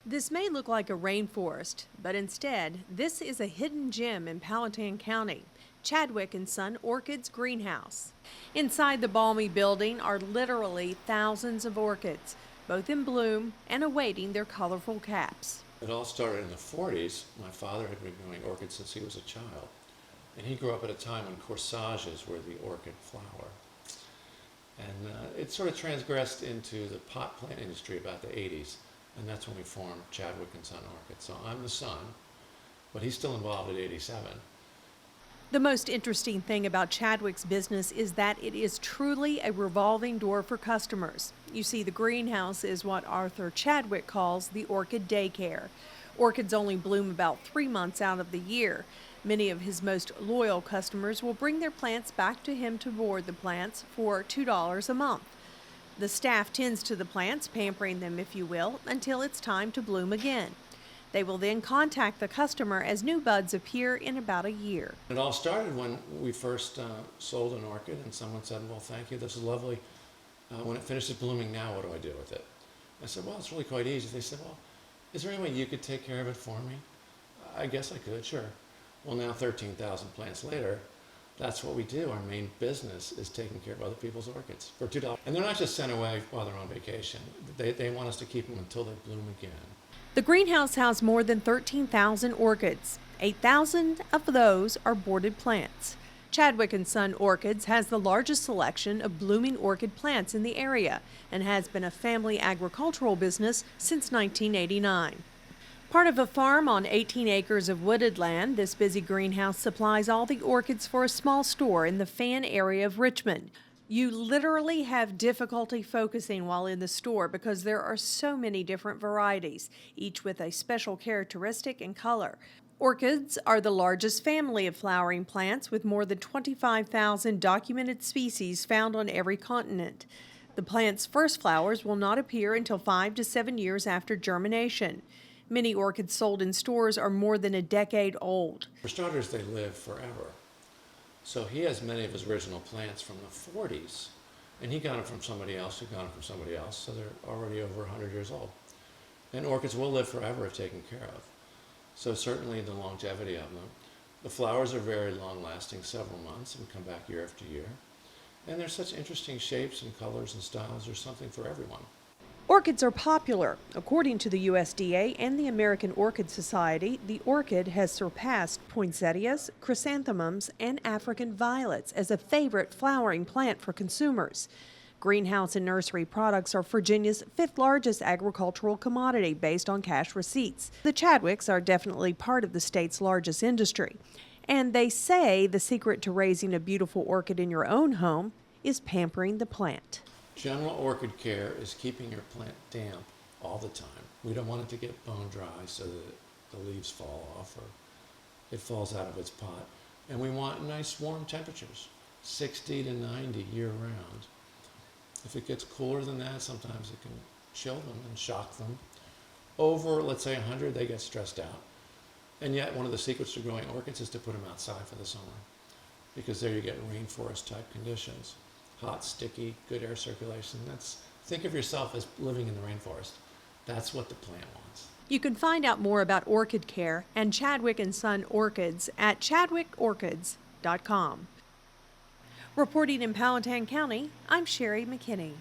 This may look like a rainforest, but instead, this is a hidden gem in Powhatan County, Chadwick and Son Orchids greenhouse. Inside the balmy building are literally thousands of orchids, both in bloom and awaiting their colorful caps. It all started in the 40s. My father had been growing orchids since he was a child. And he grew up at a time when corsages were the orchid flower. And it sort of transgressed into the pot plant industry about the 80s. And that's when we formed Chadwick and Son Orchids. So I'm the son, but he's still involved at 87. The most interesting thing about Chadwick's business is that it is truly a revolving door for customers. You see, the greenhouse is what Arthur Chadwick calls the orchid daycare. Orchids only bloom about 3 months out of the year. Many of his most loyal customers will bring their plants back to him to board the plants for $2 a month. The staff tends to the plants, pampering them, if you will, until it's time to bloom again. They will then contact the customer as new buds appear in about a year. It all started when we first sold an orchid, and someone said, well, thank you, this is lovely. When it finishes blooming now, what do I do with it? I said, well, it's really quite easy. They said, well, is there any way you could take care of it for me? I guess I could, sure. Well, now 13,000 plants later, that's what we do. Our main business is taking care of other people's orchids for $2. And they're not just sent away while they're on vacation. They want us to keep them until they bloom again. The greenhouse has more than 13,000 orchids. 8,000 of those are boarded plants. Chadwick and Son Orchids has the largest selection of blooming orchid plants in the area and has been a family agricultural business since 1989. Part of a farm on 18 acres of wooded land, this busy greenhouse supplies all the orchids for a small store in the Fan area of Richmond. You literally have difficulty focusing while in the store because there are so many different varieties, each with a special characteristic and color. Orchids are the largest family of flowering plants with more than 25,000 documented species found on every continent. The plant's first flowers will not appear until 5 to 7 years after germination. Many orchids sold in stores are more than a decade old. For starters, they live forever. So he has many of his original plants from the 40s, and he got them from somebody else who got them from somebody else, so they're already over 100 years old. And orchids will live forever if taken care of. So certainly the longevity of them. The flowers are very long-lasting, several months, and come back year after year. And they're such interesting shapes and colors and styles. There's something for everyone. Orchids are popular. According to the USDA and the American Orchid Society, the orchid has surpassed poinsettias, chrysanthemums, and African violets as a favorite flowering plant for consumers. Greenhouse and nursery products are Virginia's 5th largest agricultural commodity based on cash receipts. The Chadwicks are definitely part of the state's largest industry. And they say the secret to raising a beautiful orchid in your own home is pampering the plant. General orchid care is keeping your plant damp all the time. We don't want it to get bone dry so that the leaves fall off or it falls out of its pot. And we want nice warm temperatures, 60 to 90 year round. If it gets cooler than that, sometimes it can chill them and shock them. Over, let's say 100, they get stressed out. And yet one of the secrets to growing orchids is to put them outside for the summer, because there you get rainforest type conditions. Hot, sticky, good air circulation. Think of yourself as living in the rainforest. That's what the plant wants. You can find out more about orchid care and Chadwick and Son Orchids at chadwickorchids.com. Reporting in Powhatan County, I'm Sherry McKinney.